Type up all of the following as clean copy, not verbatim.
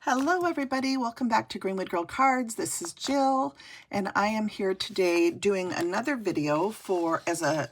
Hello everybody, welcome back to Greenwood Girl Cards. This is Jill and I am here today doing another video as a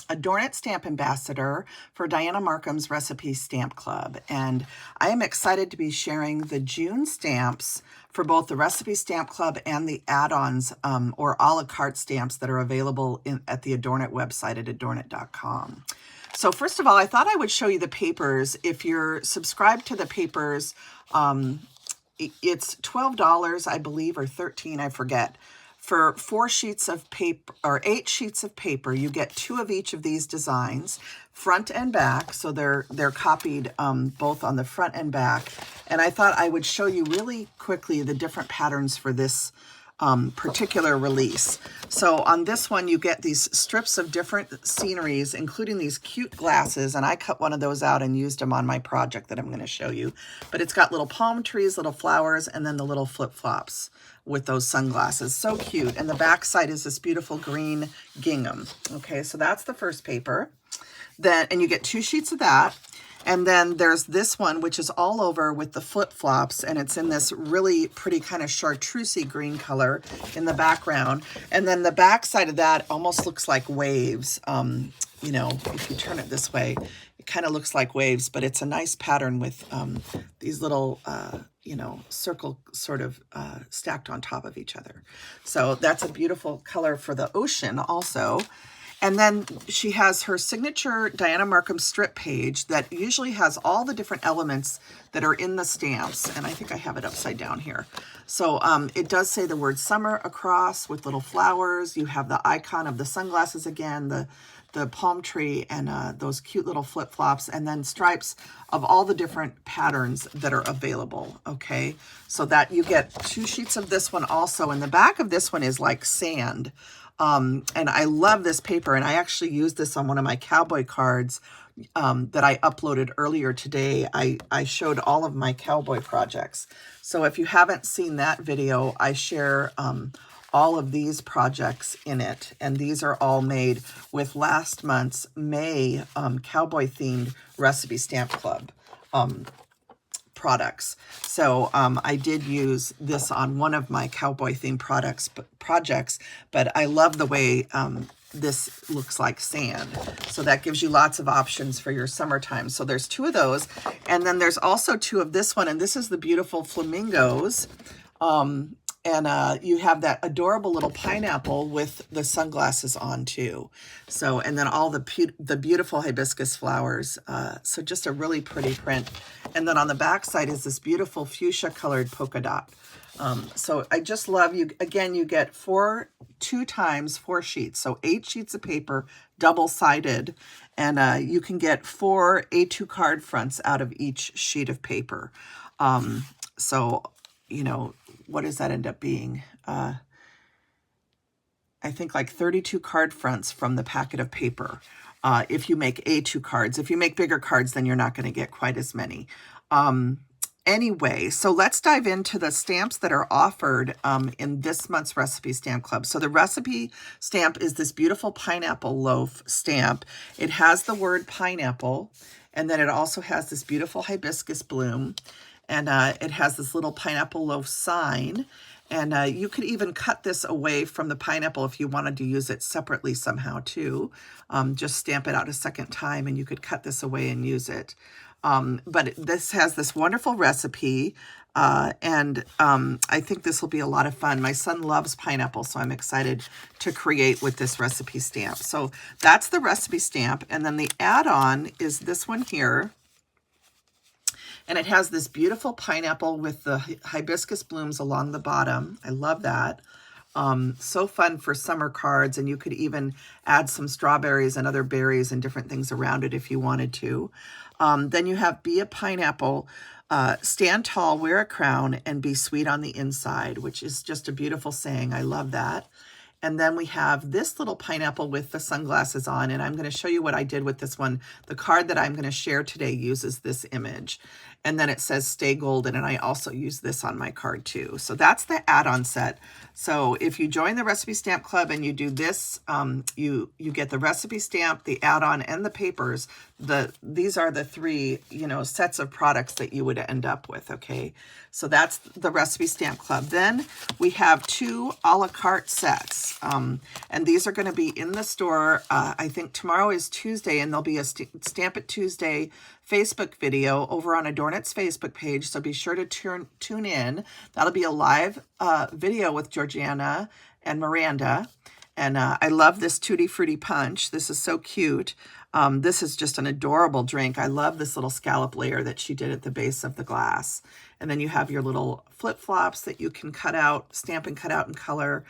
Adornit Stamp Ambassador for Dianna Marcum's Recipe Stamp Club. And I am excited to be sharing the June stamps for both the Recipe Stamp Club and the add-ons or a la carte stamps that are available at the Adornit website at adornit.com. So first of all, I thought I would show you the papers. If you're subscribed to the papers, it's $12, I believe, or $13, I forget. For 4 sheets of paper, or 8 sheets of paper, you get 2 of each of these designs, front and back. So they're copied both on the front and back. And I thought I would show you really quickly the different patterns for this particular release. So on this one, you get these strips of different sceneries, including these cute glasses, and I cut one of those out and used them on my project that I'm going to show you. But it's got little palm trees, little flowers, and then the little flip-flops with those sunglasses. So cute. And the back side is this beautiful green gingham. Okay, so that's the first paper. And you get 2 sheets of that. And then there's this one, which is all over with the flip-flops, and it's in this really pretty kind of chartreusey green color in the background. And then the back side of that almost looks like waves. You know, if you turn it this way, it kind of looks like waves, but it's a nice pattern with these little, you know, circle sort of stacked on top of each other. So that's a beautiful color for the ocean also. And then she has her signature Dianna Marcum strip page that usually has all the different elements that are in the stamps. And I think I have it upside down here. So it does say the word summer across with little flowers. You have the icon of the sunglasses again, the palm tree, and those cute little flip-flops, and then stripes of all the different patterns that are available, okay? So that you get 2 sheets of this one also. And the back of this one is like sand. And I love this paper, and I actually used this on one of my cowboy cards that I uploaded earlier today. I showed all of my cowboy projects. So if you haven't seen that video, I share all of these projects in it, and these are all made with last month's May cowboy-themed Recipe Stamp Club products. So I did use this on one of my cowboy themed projects, but I love the way this looks like sand. So that gives you lots of options for your summertime. So there's 2 of those. And then there's also 2 of this one, and this is the beautiful flamingos. And you have that adorable little pineapple with the sunglasses on too. So, and then all the beautiful hibiscus flowers. So just a really pretty print. And then on the back side is this beautiful fuchsia colored polka dot. So I just love you. Again, you get 2 times 4 sheets. So 8 sheets of paper, double-sided. And you can get 4 A2 card fronts out of each sheet of paper. So, you know, what does that end up being? I think like 32 card fronts from the packet of paper. If you make A2 cards. If you make bigger cards, then you're not going to get quite as many. Anyway, so let's dive into the stamps that are offered in this month's Recipe Stamp Club. So the recipe stamp is this beautiful pineapple loaf stamp. It has the word pineapple, and then it also has this beautiful hibiscus bloom. And it has this little pineapple loaf sign. And you could even cut this away from the pineapple if you wanted to use it separately somehow too. Just stamp it out a second time and you could cut this away and use it. But this has this wonderful recipe. And I think this will be a lot of fun. My son loves pineapple, so I'm excited to create with this recipe stamp. So that's the recipe stamp. And then the add-on is this one here. And it has this beautiful pineapple with the hibiscus blooms along the bottom. I love that. So fun for summer cards, and you could even add some strawberries and other berries and different things around it if you wanted to. Then you have Be a Pineapple, stand tall, wear a crown, and be sweet on the inside, which is just a beautiful saying. I love that. And then we have this little pineapple with the sunglasses on, and I'm going to show you what I did with this one. The card that I'm going to share today uses this image. and then it says Stay Golden, and I also use this on my card too. So that's the add-on set. So if you join the Recipe Stamp Club and you do this, you get the recipe stamp, the add-on, and the papers. These are the three, you know, sets of products that you would end up with, okay? So that's the Recipe Stamp Club. Then we have 2 a la carte sets, and these are going to be in the store. I think tomorrow is Tuesday, and there'll be a Stamp It Tuesday Facebook video over on Adornit's Facebook page, so be sure to tune in. That'll be a live video with Georgiana and Miranda. And I love this Tutti Frutti Punch. This is so cute. This is just an adorable drink. I love this little scallop layer that she did at the base of the glass. And then you have your little flip-flops that you can cut out, stamp and cut out in color,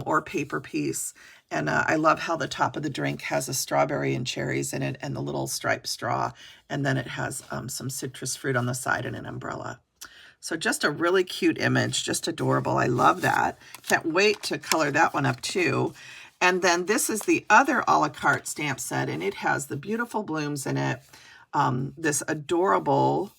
or paper piece. And I love how the top of the drink has a strawberry and cherries in it and the little striped straw. And then it has some citrus fruit on the side and an umbrella. So just a really cute image, just adorable. I love that. Can't wait to color that one up too. And then this is the other a la carte stamp set, and it has the beautiful blooms in it. This adorable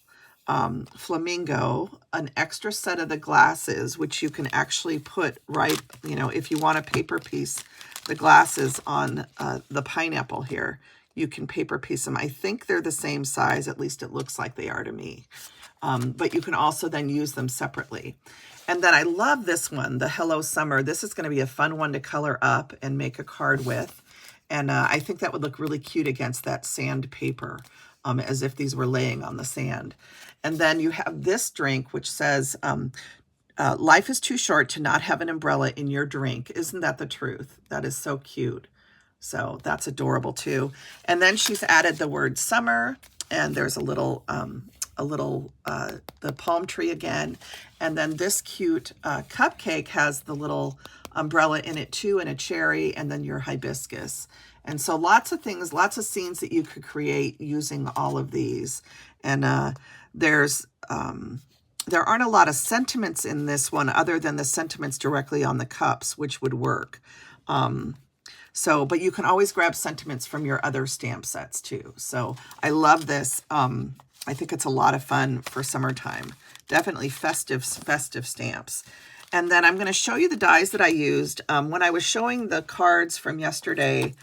flamingo, an extra set of the glasses, which you can actually put right, you know, if you want a paper piece, the glasses on the pineapple here, you can paper piece them. I think they're the same size, at least it looks like they are to me. But you can also then use them separately. And then I love this one, the Hello Summer. This is going to be a fun one to color up and make a card with. And I think that would look really cute against that sand paper, as if these were laying on the sand. And then you have this drink, which says, life is too short to not have an umbrella in your drink. Isn't that the truth? That is so cute. So that's adorable too. And then she's added the word summer, and there's a little the palm tree again. And then this cute cupcake has the little umbrella in it too, and a cherry, and then your hibiscus. And so lots of things, lots of scenes that you could create using all of these. And there aren't a lot of sentiments in this one other than the sentiments directly on the cups, which would work. But you can always grab sentiments from your other stamp sets too. So I love this. I think it's a lot of fun for summertime. Definitely festive stamps. And then I'm going to show you the dies that I used. When I was showing the cards from yesterday,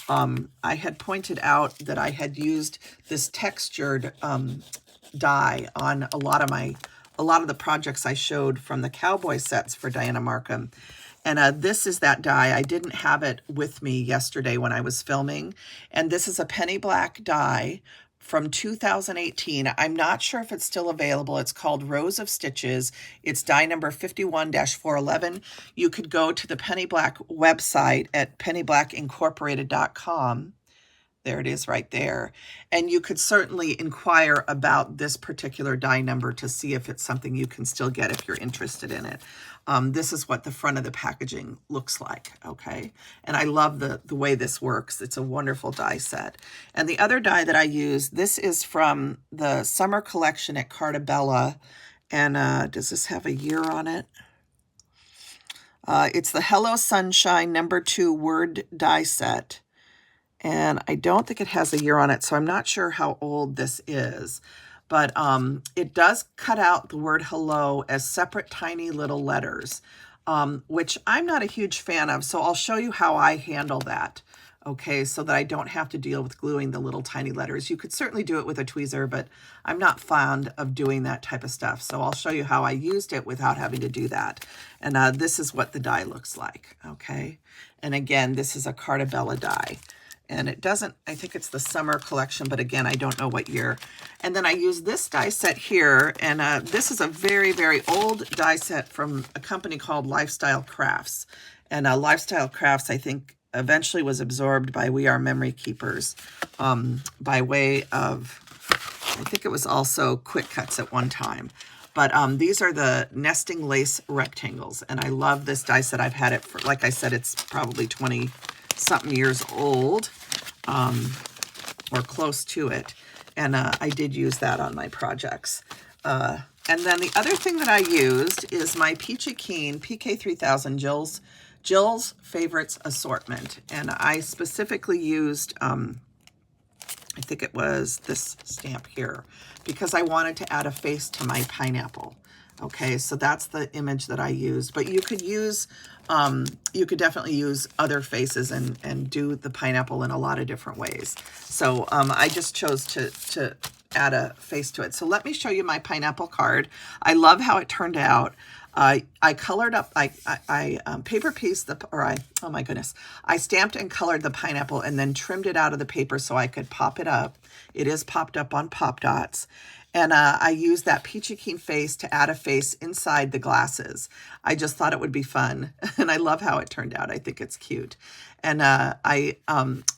I had pointed out that I had used this textured die on a lot of the projects I showed from the cowboy sets for Dianna Marcum. And this is that die. I didn't have it with me yesterday when I was filming. And this is a penny black die from 2018. I'm not sure if it's still available. It's called Rows of Stitches. It's die number 51-411. You could go to the Penny Black website at pennyblacincorporated.com. There it is right there. And you could certainly inquire about this particular die number to see if it's something you can still get if you're interested in it. This is what the front of the packaging looks like, okay? And I love the way this works. It's a wonderful die set. And the other die that I use, this is from the summer collection at Cartabella. And does this have a year on it? It's the Hello Sunshine #2 word die set. And I don't think it has a year on it, so I'm not sure how old this is. But it does cut out the word hello as separate tiny little letters, which I'm not a huge fan of. So I'll show you how I handle that, okay, so that I don't have to deal with gluing the little tiny letters. You could certainly do it with a tweezer, but I'm not fond of doing that type of stuff. So I'll show you how I used it without having to do that. And this is what the die looks like, okay? And again, this is a Cartabella die. And it doesn't, I think it's the summer collection, but again, I don't know what year. And then I use this die set here, and this is a very, very old die set from a company called Lifestyle Crafts. And Lifestyle Crafts, I think, eventually was absorbed by We Are Memory Keepers by way of, I think it was also Quick Cuts at one time. But these are the nesting lace rectangles, and I love this die set. I've had it for, like I said, it's probably 20-something years old, or close to it. And I did use that on my projects. And then the other thing that I used is my Peachy Keen PK3000 Jill's Favorites Assortment. And I specifically used, I think it was this stamp here, because I wanted to add a face to my pineapple. Okay, so that's the image that I used, but you could use, you could definitely use other faces and do the pineapple in a lot of different ways. So I just chose to add a face to it. So let me show you my pineapple card. I love how it turned out. I colored up, I paper pieced oh my goodness, I stamped and colored the pineapple and then trimmed it out of the paper so I could pop it up. It is popped up on Pop Dots. And I used that peachy keen face to add a face inside the glasses. I just thought it would be fun. And I love how it turned out. I think it's cute. And I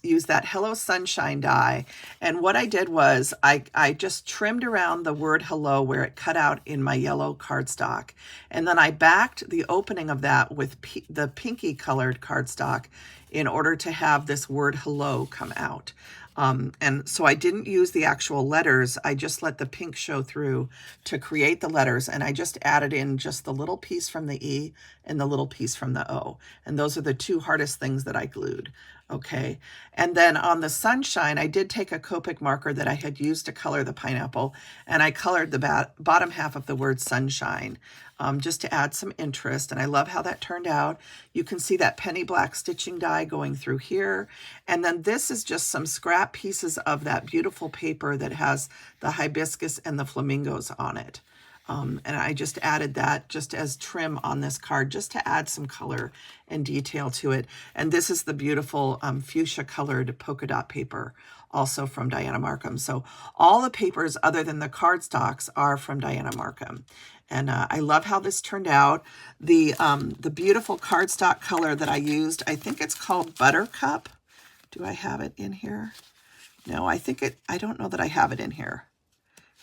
used that Hello Sunshine die. And what I did was I just trimmed around the word hello where it cut out in my yellow cardstock. And then I backed the opening of that with the pinky colored cardstock in order to have this word hello come out. And so I didn't use the actual letters. I just let the pink show through to create the letters. And I just added in just the little piece from the E and the little piece from the O. And those are the two hardest things that I glued. Okay. And then on the sunshine, I did take a Copic marker that I had used to color the pineapple, and I colored the bottom half of the word sunshine, just to add some interest. And I love how that turned out. You can see that penny black stitching die going through here. And then this is just some scrap pieces of that beautiful paper that has the hibiscus and the flamingos on it. And I just added that just as trim on this card, just to add some color and detail to it. And this is the beautiful fuchsia colored polka dot paper, also from Dianna Marcum. So all the papers other than the cardstocks are from Dianna Marcum. And I love how this turned out. The beautiful cardstock color that I used, I think it's called Buttercup. Do I have it in here? No, I don't know that I have it in here,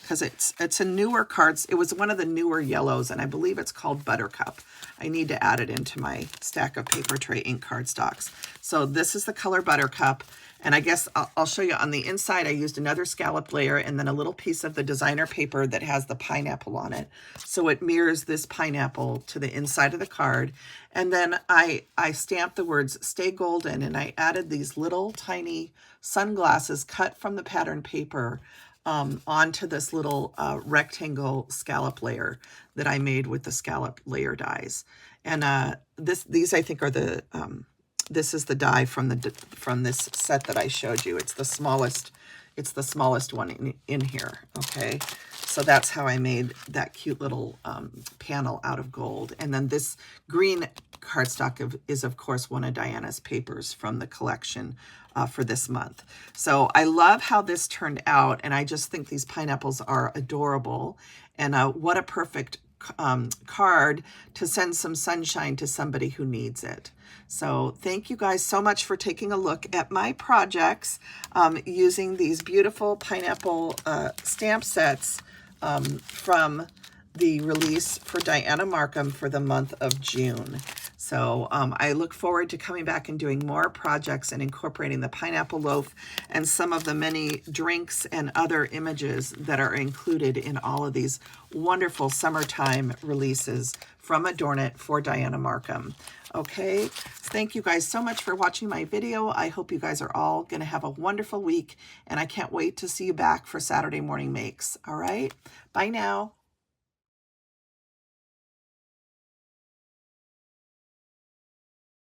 because it's a newer cards. It was one of the newer yellows, and I believe it's called Buttercup. I need to add it into my stack of paper tray ink cardstocks. So this is the color Buttercup, and I guess I'll show you on the inside. I used another scallop layer and then a little piece of the designer paper that has the pineapple on it. So it mirrors this pineapple to the inside of the card. And then I stamped the words "Stay Golden," and I added these little tiny sunglasses cut from the pattern paper onto this little rectangle scallop layer that I made with the scallop layer dies. And these I think are the this is the die from this set that I showed you. It's the smallest one in here. Okay, so that's how I made that cute little panel out of gold. And then this green cardstock is of course one of Dianna's papers from the collection for this month. So I love how this turned out, and I just think these pineapples are adorable. And what a perfect card to send some sunshine to somebody who needs it. So thank you guys so much for taking a look at my projects using these beautiful pineapple stamp sets from the release for Dianna Marcum for the month of June. So I look forward to coming back and doing more projects and incorporating the pineapple loaf and some of the many drinks and other images that are included in all of these wonderful summertime releases from Adornit for Dianna Marcum. Okay, thank you guys so much for watching my video. I hope you guys are all going to have a wonderful week, and I can't wait to see you back for Saturday morning makes. All right, bye now.